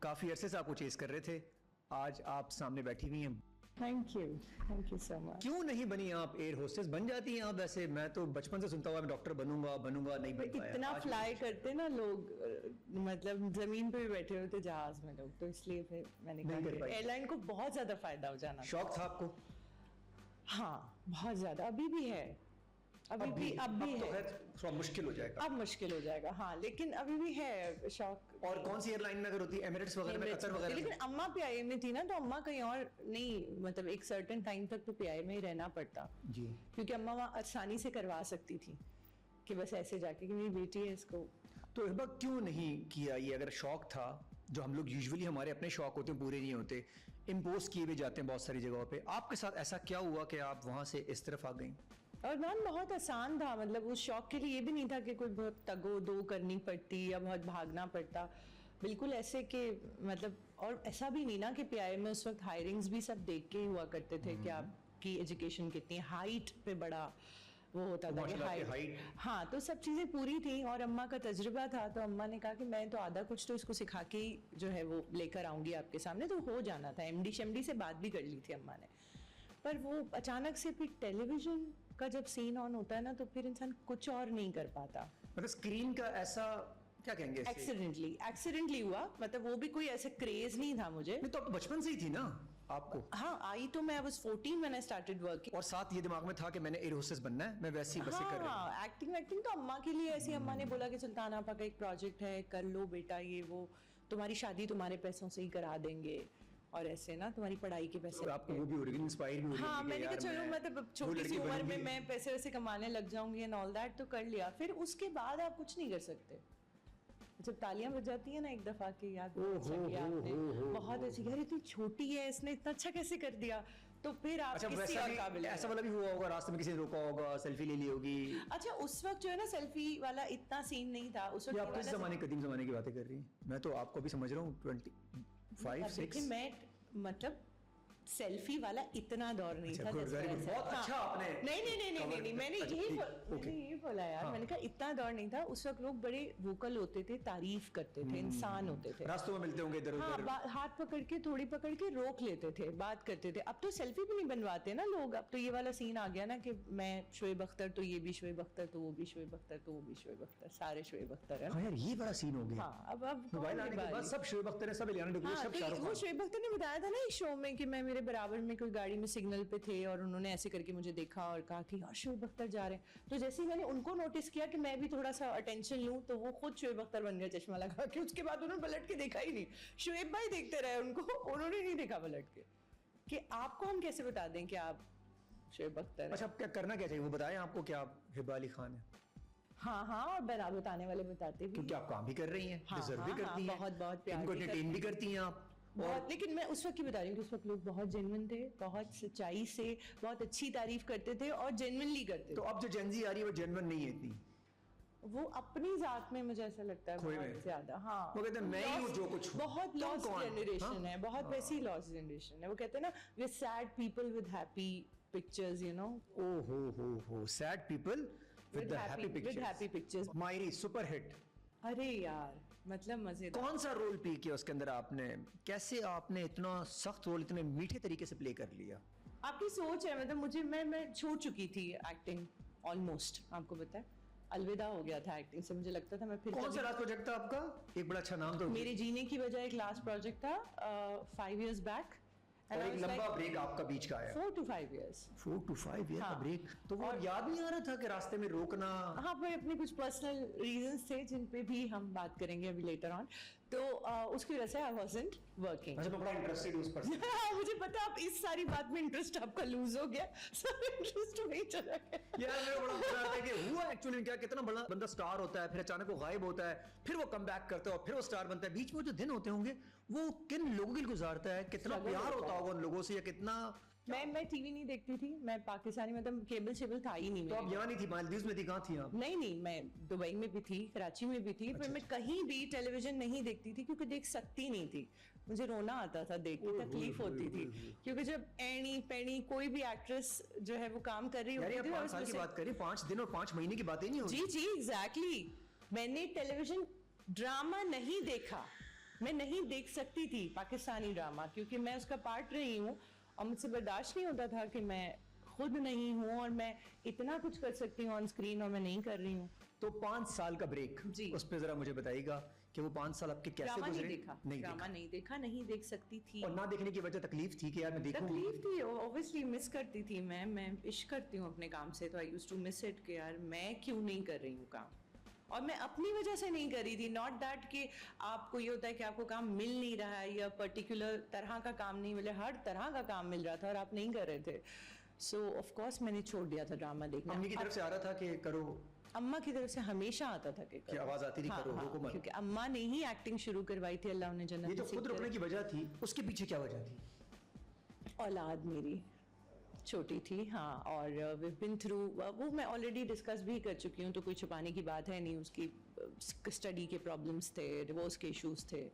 काफी अरसे से आपको चेस कर रहे थे, आज आप सामने बैठी हुई हैं। Thank you so much. क्यों नहीं बनी आप एयर होस्टेस? बन जाती हैं आप। वैसे मैं तो बचपन से सुनता हुआ मैं डॉक्टर बनूंगा नहीं बन पाया। इतना फ्लाई करते ना लोग, मतलब जमीन पे भी बैठे होते जहाज में लोग, तो इसलिए फिर मैंने कहा एयरलाइन को बहुत ज्यादा फायदा हो जाना। शौक था आपको? हाँ बहुत ज्यादा, अभी भी है, अभी भी तो है। थोड़ा मुश्किल हो जाएगा, अब मुश्किल हो जाएगा हाँ, लेकिन अभी भी है शौक। और कौन सी एयरलाइन में अगर होती है? एमिरेट्स वगैरह में, कतर वगैरह। लेकिन अम्मा पीआईए में थी ना, तो अम्मा कहीं और नहीं, मतलब एक सर्टेन टाइम तक तो पीआईए में ही रहना पड़ता जी, क्योंकि अम्मा वहाँ आसानी से करवा सकती थी कि बस ऐसे जाके कि मेरी बेटी है इसको। तो हिबा क्यों नहीं किया ये? अगर शौक था, जो हम लोग यूजुअली हमारे अपने शौक होते हैं पूरे नहीं होते, इम्पोज किए भी जाते हैं बहुत सारी जगहों पे, आपके साथ ऐसा क्या हुआ कि आप वहां से इस तरफ आ गई? और मैम बहुत आसान था, मतलब उस शौक के लिए ये भी नहीं था कि कोई बहुत तगो दो करनी पड़ती या बहुत भागना पड़ता, बिल्कुल ऐसे कि मतलब, और ऐसा भी नहीं ना कि पीआईए में उस वक्त हायरिंग्स भी सब देख के ही हुआ करते थे कि आपकी एजुकेशन कितनी, हाइट पे बड़ा वो होता था कि हाइट। हाँ, तो सब चीजें पूरी थी और अम्मा का तजुर्बा था, तो अम्मा ने कहा कि मैं तो आधा कुछ तो इसको सिखा के ही जो है वो लेकर आऊंगी आपके सामने। तो हो जाना था, एमडी शमडी से बात भी कर ली थी अम्मा ने, पर वो अचानक से फिर टेलीविजन का जब सीन ऑन होता है ना, तो फिर इंसान कुछ और नहीं कर पाता। मतलब स्क्रीन का ऐसा क्या कहेंगे, एक्सीडेंटली हुआ, मतलब वो भी कोई ऐसे क्रेज नहीं था मुझे। नहीं तो आप बचपन से ही थी ना आपको? हाँ, आई तो मैं was 14 when I started working। और साथ ये दिमाग में था कि मैंने एयर होस्टेस बनना है, मैं वैसी बसें कर रही हूँ। एक्टिंग तो अम्मा के लिए ऐसी, अम्मा ने बोला कि सुल्तान आपा का एक प्रोजेक्ट है, कर लो बेटा, ये वो तुम्हारी शादी तुम्हारे पैसों से ही करा देंगे, और ऐसे ना तुम्हारी पढ़ाई के पैसे। आपको वो भी हो रही है, इंस्पायर भी हो रही है। हाँ, मैंने कहा चलो मतलब छोटी सी उम्र में मैं पैसे वैसे कमाने लग जाऊंगी एंड ऑल दैट, तो कर लिया। फिर उसके बाद आप कुछ नहीं कर सकते। जब तालियां बज जाती है ना एक दफा की, याद बहुत अच्छी, यार इतनी छोटी है, इसने इतना अच्छा कैसे कर दिया, तो फिर आप किसी और काबिल। ऐसा वाला भी हुआ होगा, रास्ते में किसी ने रोका होगा, सेल्फी ले ली होगी? अच्छा, उस वक्त जो है ना सेल्फी वाला इतना सीन नहीं था उस वक्त। आप किस जमाने, कदीम जमाने की बातें कर रही हैं? मैं तो आपको भी समझ रहा हूँ 25-6। मैं मतलब सेल्फी वाला इतना दौर नहीं था। बहुत अच्छा आपने। नहीं, मैंने यही बोला यार, मैंने कहा इतना दौर नहीं था उस वक्त। लोग बड़े वोकल होते थे, तारीफ करते थे, इंसान होते थे, रास्तों में मिलते होंगे इधर उधर, हाथ पकड़ के थोड़ी पकड़ के रोक लेते थे, बात करते थे। अब तो सेल्फी भी नहीं बनवाते ना लोग, अब तो ये वाला सीन आ गया ना कि मैं शोएब अख्तर, तो ये भी शोएब अख्तर, तो वो भी शोएब अख्तर, तो वो भी शोएब अख्तर, सारे शोएब अख्तर है। यार ये बड़ा सीन हो गया। अब मोबाइल आने के बाद सब शोएब अख्तर है, सब इलियाना डिक्रूज, सब शाहरुख खान। वो शोएब अख्तर ने बताया था ना इस शो में कि मैं मेरे बराबर में कोई गाड़ी में सिग्नल पे थे और उन्होंने ऐसे करके मुझे देखा और कहा कि यार शोएब अख्तर जा रहे हैं। तो जैसे ही मैंने उनको नोटिस किया कि मैं भी थोड़ा सा अटेंशन लूं, तो वो खुद शोएब अख्तर बन गया चश्मा लगा के। उसके बाद उन्होंने पलट के देखा ही नहीं, शोएब भाई देखते रहे उनको, उन्होंने नहीं देखा पलट के कि आपको हम कैसे बता दें कि आप शोएब अख्तर हैं। अच्छा, क्या करना क्या चाहिए वो बताएं आपको कि आप हिबा अली खान है? हाँ, और बराबर बताने वाले बताते भी, क्योंकि आप काम भी कर रही हैं, डिजर्व भी करती हैं, बहुत प्यार, इनको एंटरटेन भी करती हैं आप बहुत। लेकिन मैं उस वक्त की बता रही हूँ कि उस वक्त लोग बहुत जेन्युइन थे, बहुत सच्चाई से बहुत अच्छी तारीफ करते थे और जेन्युइनली करते थे। तो अब जो जेनजी आ रही है वो जेन्युइन नहीं है इतनी, वो अपनी जात में मुझे ऐसा लगता है बहुत ज्यादा। हाँ, वो कहते हैं मैं ही हूँ जो कुछ, बहुत लॉस्ट जनरेशन है, बहुत वैसी लॉस्ट जनरेशन है। वो कहते हैं ना, we sad people with happy pictures, you know. ओहो, sad people with happy pictures. मायरी सुपर हिट। अरे यार, मतलब मजेदार। कौन सा रोल प्ले किया उसके अंदर आपने? कैसे आपने इतना सख्त रोल इतने मीठे तरीके से प्ले कर लिया? आपकी सोच है, मतलब मुझे मैं छोड़ चुकी थी एक्टिंग ऑलमोस्ट, आपको पता है, अलविदा हो गया था एक्टिंग से। मुझे लगता था मैं फिर। कौन सा लास्ट प्रोजेक्ट था आपका? एक बड़ा अच्छा नाम तो। मेरे जीने की वजह एक लास्ट प्रोजेक्ट था 5 years बैक। और एक लंबा ब्रेक आपका बीच का आया। 4 to 5 years। 4 to 5 years का ब्रेक। तो वो याद नहीं आ रहा था कि रास्ते में रोकना? हाँ, पर अपने कुछ पर्सनल रीजंस थे जिन पे भी हम बात करेंगे अभी लेटर ऑन। तो उसकी वजह से आई वाज़न्ट वर्किंग। अच्छा, मैं बड़ा इंटरेस्टेड उस पर। मुझे पता, आप इस सारी बात में इंटरेस्ट आपका लूज हो गया, सब इंटरेस्ट वहीं चला गया। यार मेरा बड़ा मजा आता है कि हुआ एक्चुअली क्या, कितना बड़ा बंदा स्टार होता है, फिर अचानक वो गायब होता है, फिर वो कम बैक करता है और फिर वो स्टार बनता है। बीच में जो दिन होते होंगे वो किन लोगों के लिए गुजारता है, कितना प्यार होता होगा उन लोगों से, या कितना। मैं टीवी नहीं देखती थी, मैं पाकिस्तानी, मतलब केबल शेबल था ही नहीं। तो आप यहाँ नहीं थी, मालदीव्स में थी, कहाँ थी आप? नहीं, मैं दुबई में भी थी, कराची में भी थी। फिर मैं कहीं भी टेलीविजन नहीं देखती थी क्योंकि देख सकती नहीं थी, मुझे रोना आता था देख के, तकलीफ होती थी। क्योंकि जब एनी पेनी कोई भी एक्ट्रेस जो है वो काम कर रही होती थी। 5 साल की बात करें, 5 दिन और 5 महीने की बातें नहीं होती। जी, एग्जैक्टली। मैंने टेलीविजन ड्रामा नहीं देखा, मैं नहीं देख सकती थी पाकिस्तानी ड्रामा, क्योंकि मैं उसका पार्ट रही हूँ और मुझसे बर्दाश्त नहीं होता था कि मैं खुद नहीं हूँ और मैं इतना कुछ कर सकती हूँ ऑन स्क्रीन और मैं नहीं कर रही हूँ। तो 5 साल का ब्रेक, जी। उस पे जरा मुझे बताइएगा कि वो 5 साल आपके कैसे ड्रामा गुजरे? नहीं देखा, ड्रामा नहीं देखा, नहीं देख सकती थी। और ना देखने की वजह तकलीफ थी कि यार मैं देखूं? तकलीफ थी, ऑब्वियसली मिस करती थी मैं इश्क करती हूँ अपने काम से, तो I used to miss it कि यार मैं क्यों नहीं कर रही हूँ काम, और मैं अपनी वजह से नहीं कर रही थी। नॉट दैट कि आपको ये होता है कि आपको काम मिल नहीं रहा है या पर्टिकुलर तरह का काम नहीं मिल रहा, हर तरह का काम मिल रहा था और आप नहीं कर रहे थे। सो ऑफ कोर्स मैंने छोड़ दिया था ड्रामा देखना। अम्मी की तरफ से आ रहा था कि करो? अम्मा की तरफ से हमेशा आता था कि आवाज आती थी करो, हुक्म। क्योंकि अम्मा ने ही एक्टिंग शुरू करवाई थी, अल्लाह उन्हें जन्नत ये तो नसीब खुद रुकने की वजह थी, उसके पीछे क्या वजह थी? औलाद मेरी छोटी थी, हाँ, और वी बिन थ्रू, वो मैं ऑलरेडी डिस्कस भी कर चुकी हूँ, तो कोई छुपाने की बात है नहीं। उसकी स्टडी के प्रॉब्लम्स थे, डिवोर्स के इश्यूज थे,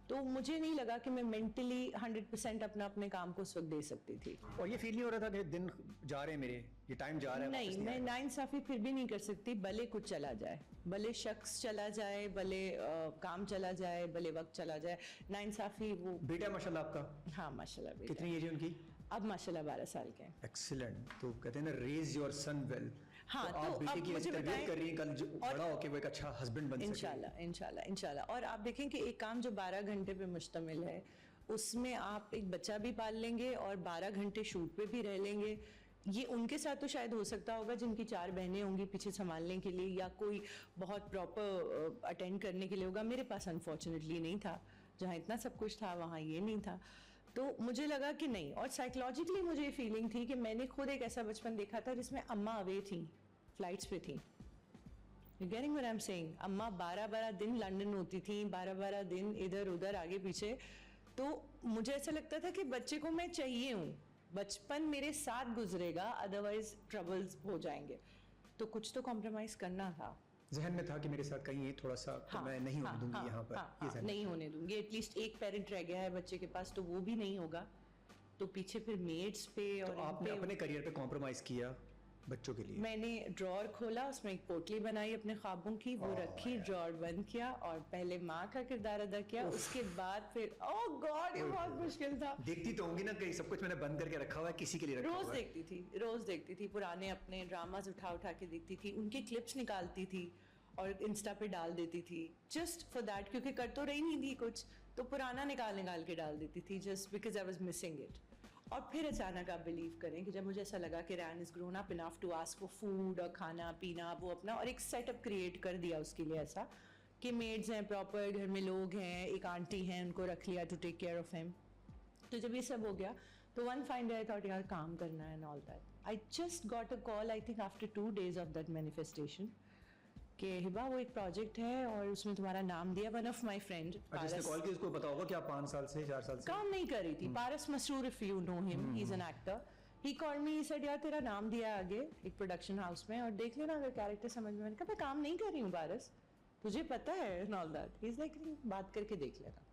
तो मुझे नहीं लगा कि मैं मेंटली 100% अपने काम को उस वक्त दे सकती थी। और ये फील नहीं हो रहा था कि दिन जा रहे हैं मेरे, ये टाइम जा रहा है? नहीं, मैं नाइंसाफी फिर भी नहीं कर सकती, भले कुछ चला जाए, भले शख्स चला जाए, भले काम चला जाए, भले वक्त चला जाए, नाइंसाफी वो। बेटा माशाल्लाह आपका? हाँ माशाल्लाह बेटा। कितनी एज है उनकी? अब माशाल्लाह 12 साल के हैं। एक्सीलेंट। तो कहते हैं ना रेज योर सन वेल। हाँ, तो आप बेटे की ऐसी तरबियत कर रही हैं, कल जो बड़ा होके वो एक अच्छा हस्बैंड बन सके। इंशाल्लाह इंशाल्लाह इंशाल्लाह। और आप देखें कि एक काम जो 12 घंटे पे मुश्तमिल है, उसमें आप एक बच्चा भी पाल लेंगे और 12 घंटे शूट पे भी रह लेंगे। ये उनके साथ तो शायद हो सकता होगा जिनकी 4 बहनें होंगी पीछे संभालने के लिए, या कोई बहुत प्रॉपर अटेंड करने के लिए होगा। मेरे पास अनफॉर्चुनेटली नहीं था, जहाँ इतना सब कुछ था वहाँ ये नहीं था। तो मुझे लगा कि नहीं, और साइकोलॉजिकली मुझे ये फीलिंग थी कि मैंने खुद एक ऐसा बचपन देखा था जिसमें अम्मा अवे थी, फ्लाइट्स पे थी। You getting what I am saying? अम्मा 12-12 दिन लंदन होती थी, 12-12 दिन इधर उधर आगे पीछे। तो मुझे ऐसा लगता था कि बच्चे को मैं चाहिए हूँ, बचपन मेरे साथ गुजरेगा, अदरवाइज ट्रबल्स हो जाएंगे। तो कुछ तो कॉम्प्रोमाइज करना था। जहन में था कि मेरे साथ कहीं थोड़ा सा तो मैं नहीं होने दूंगी यहाँ पर। हाँ, नहीं होने दूंगी। एटलीस्ट एक पेरेंट रह गया है बच्चे के पास, तो वो भी नहीं होगा, तो पीछे फिर मेड्स पे। और तो आपने अपने करियर पे कॉम्प्रोमाइज किया बच्चों के लिए? मैंने ड्रॉर खोला, उसमें एक पोटली बनाई अपने ख्वाबों की, वो रखी, ड्रॉर बंद किया और पहले माँ का किरदार अदा किया। उसके बाद फिर ओह गॉड, ये बहुत मुश्किल था। देखती तो होंगी ना कि सब कुछ मैंने बंद करके रखा हुआ है, किसी के लिए रखा हुआ है? रोज देखती थी पुराने अपने ड्रामाज उठा उठा के देखती थी, उनके क्लिप्स निकालती थी और इंस्टा पे डाल देती थी, जस्ट फॉर दैट, क्योंकि कर तो रही नहीं थी कुछ, तो पुराना निकाल के डाल देती थी, just because I was missing it. और फिर अचानक आप बिलीव करें कि जब मुझे ऐसा लगा कि Ryan is grown up enough to ask for food और खाना पीना, वो अपना और एक सेटअप क्रिएट कर दिया उसके लिए, ऐसा कि मेड्स हैं प्रॉपर, घर में लोग हैं, एक आंटी हैं, उनको रख लिया to take care of him. तो जब ये सब हो गया तो one fine day I thought यार काम करना है and all that. I just got a call, I think after 2 days of that manifestation, कि हिबा वो एक प्रोजेक्ट है और उसमें तुम्हारा नाम दिया। वन ऑफ माय फ्रेंड, जिसने कॉल किया उसको पता होगा कि आप 5 साल से 4 साल से काम नहीं कर रही थी, Paras Masroor, if you know him, he is an actor. He called me, he said यार तेरा नाम दिया है आगे एक प्रोडक्शन हाउस में और देख लेना अगर कैरेक्टर समझ में। मैंने कहा मैं काम नहीं कर रही हूँ पारस, तुझे पता है and all that. He is like बात करके देख लेना।